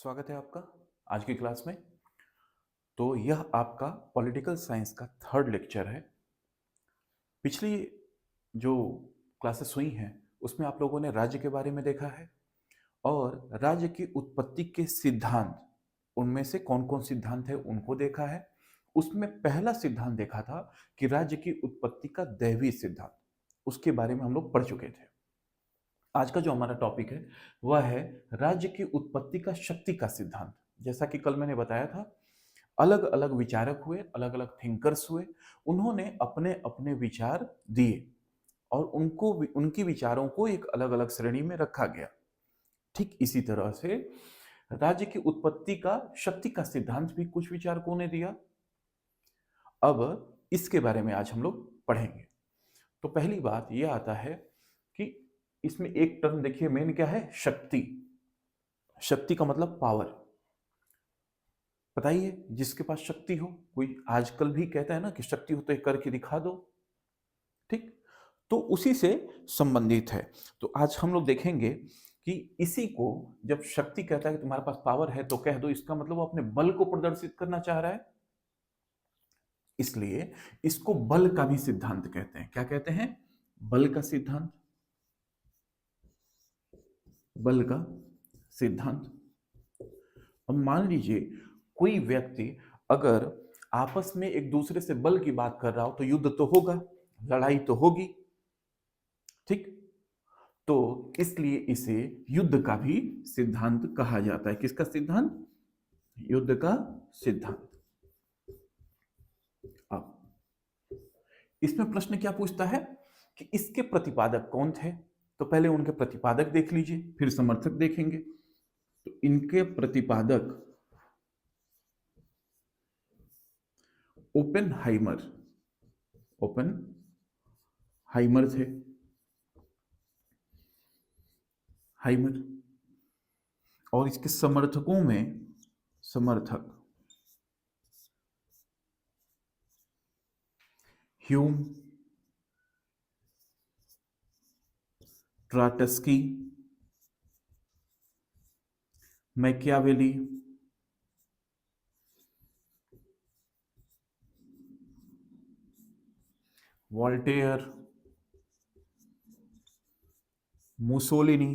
स्वागत है आपका आज की क्लास में। तो यह आपका पॉलिटिकल साइंस का थर्ड लेक्चर है। पिछली जो क्लासेस हुई हैं उसमें आप लोगों ने राज्य के बारे में देखा है और राज्य की उत्पत्ति के सिद्धांत, उनमें से कौन कौन सिद्धांत है उनको देखा है। उसमें पहला सिद्धांत देखा था कि राज्य की उत्पत्ति का दैवीय सिद्धांत, उसके बारे में हम लोग पढ़ चुके थे। आज का जो हमारा टॉपिक है वह है राज्य की उत्पत्ति का शक्ति का सिद्धांत। जैसा कि कल मैंने बताया था, अलग अलग विचारक हुए, अलग अलग थिंकर्स हुए, उन्होंने अपने अपने विचार दिए और उनको उनकी विचारों को एक अलग अलग श्रेणी में रखा गया। ठीक इसी तरह से राज्य की उत्पत्ति का शक्ति का सिद्धांत भी कुछ विचारकों ने दिया। अब इसके बारे में आज हम लोग पढ़ेंगे। तो पहली बात यह आता है कि इसमें एक टर्म देखिए, मेन क्या है? शक्ति। शक्ति का मतलब पावर। बताइए, जिसके पास शक्ति हो, कोई आजकल भी कहता है ना कि शक्ति हो तो एक करके दिखा दो। ठीक, तो उसी से संबंधित है। तो आज हम लोग देखेंगे कि इसी को जब शक्ति कहता है कि तुम्हारे पास पावर है तो कह दो, इसका मतलब वो अपने बल को प्रदर्शित करना चाह रहा है। इसलिए इसको बल का भी सिद्धांत कहते हैं। क्या कहते हैं? बल का सिद्धांत। बल का सिद्धांत। अब मान लीजिए कोई व्यक्ति अगर आपस में एक दूसरे से बल की बात कर रहा हो तो युद्ध तो होगा, लड़ाई तो होगी। ठीक, तो इसलिए इसे युद्ध का भी सिद्धांत कहा जाता है। किसका सिद्धांत? युद्ध का सिद्धांत। अब इसमें प्रश्न क्या पूछता है कि इसके प्रतिपादक कौन थे? तो पहले उनके प्रतिपादक देख लीजिए, फिर समर्थक देखेंगे। तो इनके प्रतिपादक ओपेनहाइमर ओपेनहाइमर थे। हाइमर। और इसके समर्थकों में समर्थक Hume, Trotsky, Machiavelli, Voltaire, Mussolini,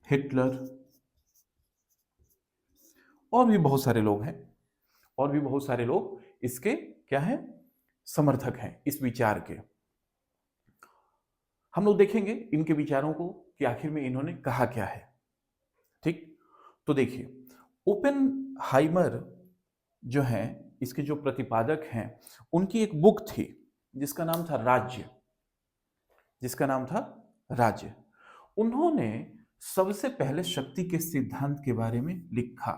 Hitler, और भी बहुत सारे लोग हैं। और भी बहुत सारे लोग इसके क्या है? समर्थक हैं इस विचार के। हम लोग देखेंगे इनके विचारों को कि आखिर में इन्होंने कहा क्या है। ठीक, तो देखिए, ओपेनहाइमर जो है, इसके जो प्रतिपादक हैं, उनकी एक बुक थी जिसका नाम था राज्य। जिसका नाम था राज्य। उन्होंने सबसे पहले शक्ति के सिद्धांत के बारे में लिखा।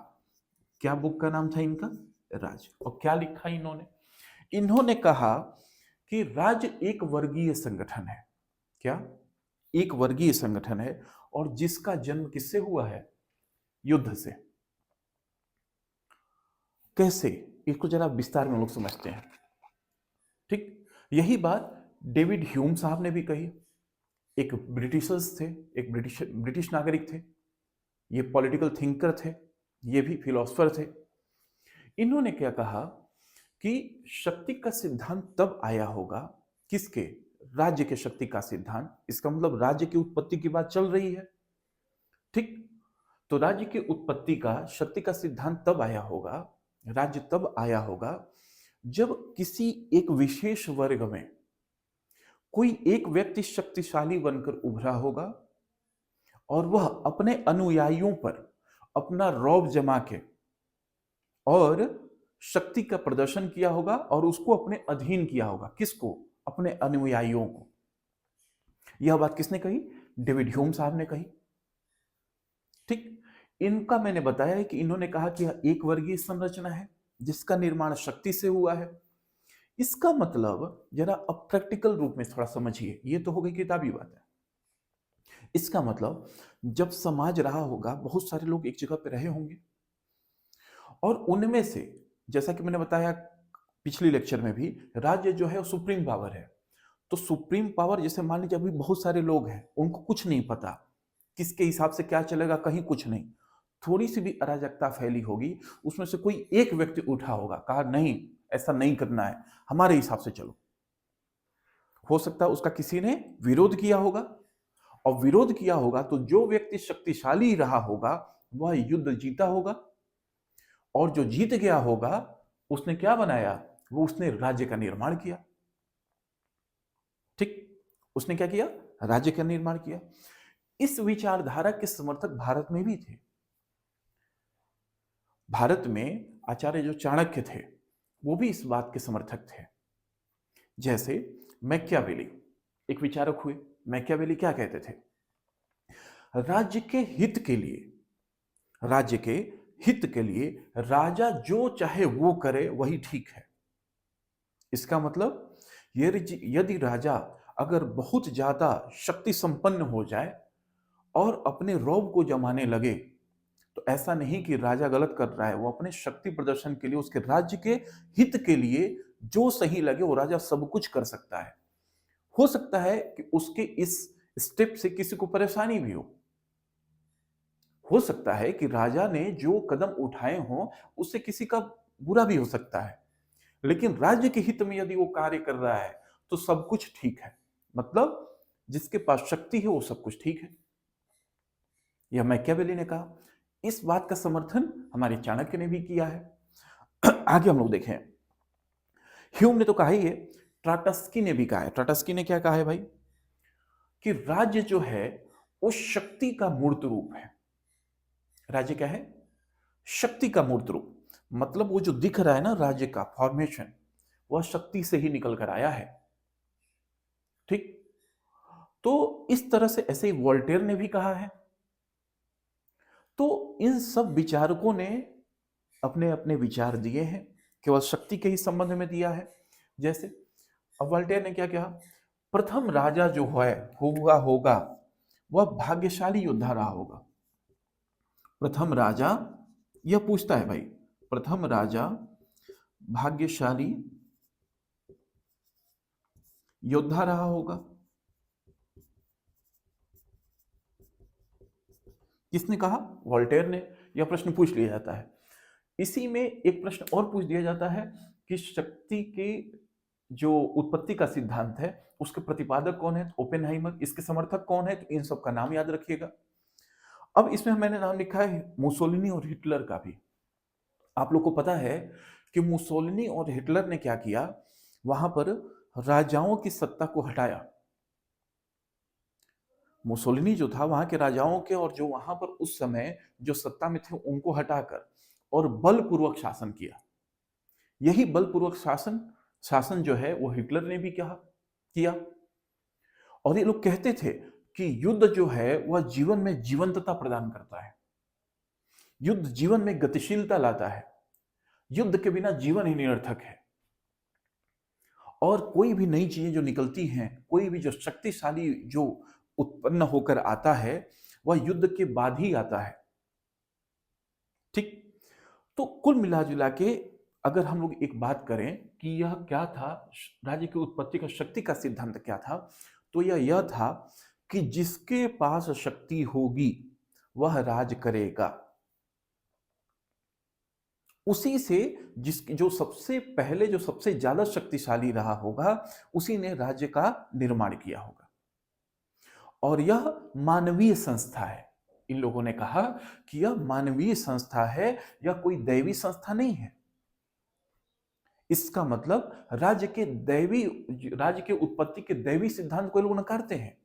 क्या बुक का नाम था इनका? राज्य। और क्या लिखा इन्होंने? इन्होंने कहा कि राज्य एक वर्गीय संगठन है। क्या? एक वर्गीय संगठन है और जिसका जन्म किससे हुआ है? युद्ध से। कैसे? इसको जरा विस्तार में लोग समझते हैं। ठीक, यही बात डेविड ह्यूम साहब ने भी कही। एक ब्रिटिशर्स थे, एक ब्रिटिश नागरिक थे, ये पॉलिटिकल थिंकर थे, ये भी फिलोसफर थे। इन्होंने क्या कहा कि शक्ति का सिद्धांत तब आया होगा, किसके? राज्य के शक्ति का सिद्धांत। इसका मतलब राज्य की उत्पत्ति की बात चल रही है। ठीक, तो राज्य की उत्पत्ति का, शक्ति का सिद्धांत तब आया होगा, राज्य तब आया होगा जब किसी एक विशेष वर्ग में कोई एक व्यक्ति शक्तिशाली बनकर उभरा होगा और वह अपने अनुयायियों पर अपना रौब जमा के और शक्ति का प्रदर्शन किया होगा और उसको अपने अधीन किया होगा। किसको? अपने अनुयायियों को। यह बात किसने कही? डेविड ह्यूम साहब ने कही। ठीक, इनका मैंने बताया है कि इन्होंने कहा कि यह एक वर्गीय संरचना है जिसका निर्माण शक्ति से हुआ है। इसका मतलब जरा अब प्रैक्टिकल रूप में थोड़ा समझिए। ये तो हो गई किताबी बात है। इसका मतलब जब समाज रहा होगा, बहुत सारे लोग एक जगह पे रहे होंगे और उनमें से, जैसा कि मैंने बताया पिछली लेक्चर में भी, राज्य जो है वो सुप्रीम पावर है। तो सुप्रीम पावर, जैसे मान लीजिए अभी बहुत सारे लोग हैं, उनको कुछ नहीं पता किसके हिसाब से क्या चलेगा, कहीं कुछ नहीं। थोड़ी सी भी अराजकता फैली होगी, उसमें से कोई एक व्यक्ति उठा होगा, कहा नहीं ऐसा नहीं करना है, हमारे हिसाब से चलो। हो सकता है उसका किसी ने विरोध किया होगा, और विरोध किया होगा तो जो व्यक्ति शक्तिशाली रहा होगा वह युद्ध जीता होगा, और जो जीत गया होगा उसने क्या बनाया, वो उसने राज्य का निर्माण किया। ठीक, उसने क्या किया, राज्य का निर्माण किया। इस विचारधारा के समर्थक भारत में भी थे। भारत में आचार्य जो चाणक्य थे वो भी इस बात के समर्थक थे। जैसे मैकियावेली एक विचारक हुए। मैकियावेली क्या कहते थे, राज्य के हित के लिए, राज्य के हित के लिए राजा जो चाहे वो करे वही ठीक है। इसका मतलब यदि राजा अगर बहुत ज्यादा शक्ति संपन्न हो जाए और अपने रौब को जमाने लगे, तो ऐसा नहीं कि राजा गलत कर रहा है, वो अपने शक्ति प्रदर्शन के लिए, उसके राज्य के हित के लिए जो सही लगे वो राजा सब कुछ कर सकता है। हो सकता है कि उसके इस स्टेप से किसी को परेशानी भी हो सकता है कि राजा ने जो कदम उठाए हों उससे किसी का बुरा भी हो सकता है, लेकिन राज्य के हित में यदि वो कार्य कर रहा है तो सब कुछ ठीक है। मतलब जिसके पास शक्ति है वो सब कुछ ठीक है। यह मैकियावेली ने कहा। इस बात का समर्थन हमारे चाणक्य ने भी किया है। आगे हम लोग देखें, ह्यूम ने तो कहा ही है, ट्राटस्की ने भी कहा है। ट्राटस्की ने क्या कहा है भाई, कि राज्य जो है वो शक्ति का मूर्त रूप है। राज्य क्या है, शक्ति का मूर्त रूप। मतलब वो जो दिख रहा है ना राज्य का फॉर्मेशन, वह शक्ति से ही निकल कर आया है। ठीक, तो इस तरह से ऐसे ही वोल्टेयर ने भी कहा है। तो इन सब विचारकों ने अपने अपने विचार दिए हैं, केवल शक्ति के ही संबंध में दिया है। जैसे अब वोल्टेयर ने क्या कहा, प्रथम राजा जो है होगा वह भाग्यशाली योद्धा रहा होगा। प्रथम राजा, यह पूछता है भाई, प्रथम राजा भाग्यशाली योद्धा रहा होगा। किसने कहा, वोल्टेयर ने। यह प्रश्न पूछ लिया जाता है। इसी में एक प्रश्न और पूछ दिया जाता है कि शक्ति की जो उत्पत्ति का सिद्धांत है उसके प्रतिपादक कौन है, तो ओपेनहाइमर। इसके समर्थक कौन है, तो इन सब का नाम याद रखिएगा। अब इसमें मैंने नाम लिखा है मुसोलिनी और हिटलर का भी। आप लोग को पता है कि मुसोलिनी और हिटलर ने क्या किया, वहां पर राजाओं की सत्ता को हटाया। मुसोलिनी जो था वहां के राजाओं के और जो वहां पर उस समय जो सत्ता में थे उनको हटाकर और बलपूर्वक शासन किया। यही बलपूर्वक शासन शासन जो है वो हिटलर ने भी किया। और ये लोग कहते थे कि युद्ध जो है वह जीवन में जीवंतता प्रदान करता है, युद्ध जीवन में गतिशीलता लाता है, युद्ध के बिना जीवन ही निरर्थक है। और कोई भी नई चीजें जो निकलती हैं, कोई भी जो शक्तिशाली जो उत्पन्न होकर आता है वह युद्ध के बाद ही आता है। ठीक, तो कुल मिला जुला के अगर हम लोग एक बात करें कि यह क्या था, राज्य की उत्पत्ति का शक्ति का सिद्धांत क्या था, तो यह था कि जिसके पास शक्ति होगी वह राज करेगा। उसी से जिसकी जो सबसे पहले जो सबसे ज्यादा शक्तिशाली रहा होगा उसी ने राज्य का निर्माण किया होगा। और यह मानवीय संस्था है। इन लोगों ने कहा कि यह मानवीय संस्था है, यह कोई दैवी संस्था नहीं है। इसका मतलब राज्य के उत्पत्ति के दैवी सिद्धांत को लोग नकारते हैं।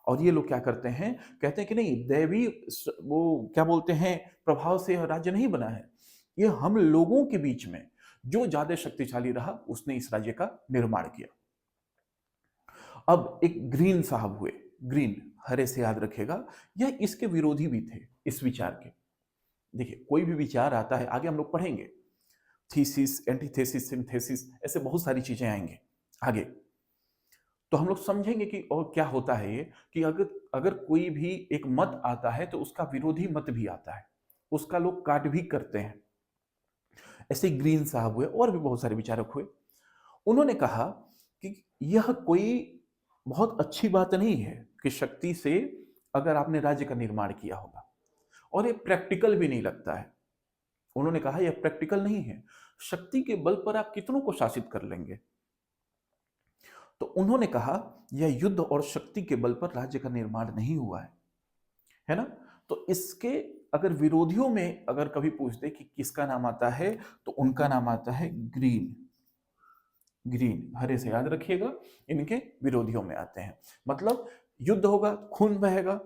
और ये लोग क्या करते हैं, कहते हैं कि नहीं, दैवी वो क्या बोलते हैं, प्रभाव से राज्य नहीं बना है, ये हम लोगों के बीच में जो ज्यादा शक्तिशाली रहा उसने इस राज्य का निर्माण किया। अब एक ग्रीन साहब हुए, ग्रीन हरे से याद रखेगा, यह इसके विरोधी भी थे इस विचार के। देखिए कोई भी विचार आता है, आगे हम लोग पढ़ेंगे, थीसिस, एंटीथेसिस, सिंथेसिस, ऐसे बहुत सारी चीजें आएंगे आगे, तो हम लोग समझेंगे कि और क्या होता है ये, कि अगर अगर कोई भी एक मत आता है तो उसका विरोधी मत भी आता है, उसका लोग काट भी करते हैं। ऐसे ग्रीन साहब हुए और भी बहुत सारे विचारक हुए। उन्होंने कहा कि यह कोई बहुत अच्छी बात नहीं है कि शक्ति से अगर आपने राज्य का निर्माण किया होगा, और ये प्रैक्टिकल भी नहीं लगता है। उन्होंने कहा यह प्रैक्टिकल नहीं है, शक्ति के बल पर आप कितनों को शासित कर लेंगे। तो उन्होंने कहा यह युद्ध और शक्ति के बल पर राज्य का निर्माण नहीं हुआ है ना। तो इसके अगर विरोधियों में अगर कभी पूछते कि किसका नाम आता है, तो उनका नाम आता है ग्रीन। ग्रीन, हरे से याद रखिएगा, इनके विरोधियों में आते हैं। मतलब युद्ध होगा, खून बहेगा,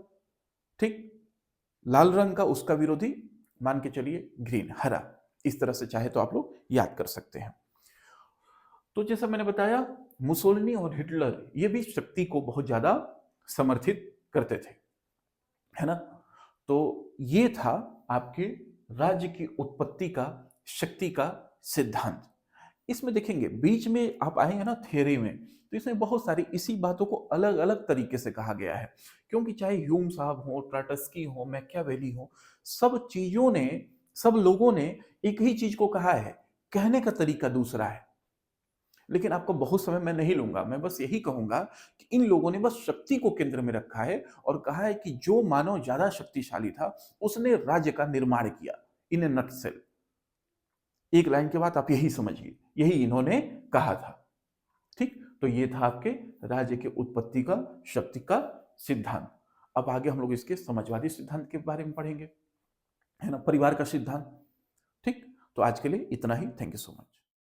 ठीक, लाल रंग का उसका विरोधी मान के चलिए ग्रीन, हरा। इस तरह से चाहे तो आप लोग याद कर सकते हैं। तो जैसा मैंने बताया, मुसोलिनी और हिटलर ये भी शक्ति को बहुत ज्यादा समर्थित करते थे, है ना। तो ये था आपके राज्य की उत्पत्ति का शक्ति का सिद्धांत। इसमें देखेंगे बीच में आप आएंगे ना थ्योरी में, तो इसमें बहुत सारी इसी बातों को अलग अलग तरीके से कहा गया है। क्योंकि चाहे ह्यूम साहब हो, ट्राटस्की हो, मैकियावेली हो, सब चीजों ने, सब लोगों ने एक ही चीज को कहा है, कहने का तरीका दूसरा है। लेकिन आपको बहुत समय मैं नहीं लूंगा, मैं बस यही कहूंगा कि इन लोगों ने बस शक्ति को केंद्र में रखा है और कहा है कि जो मानव ज्यादा शक्तिशाली था उसने राज्य का निर्माण किया, इन ए नटसेल। एक लाइन के बाद आप यही समझिए, यही इन्होंने कहा था। ठीक, तो ये था आपके राज्य के उत्पत्ति का शक्ति का सिद्धांत। अब आगे हम लोग इसके समाजवादी सिद्धांत के बारे में पढ़ेंगे, है ना, परिवार का सिद्धांत। ठीक, तो आज के लिए इतना ही। Thank you so much.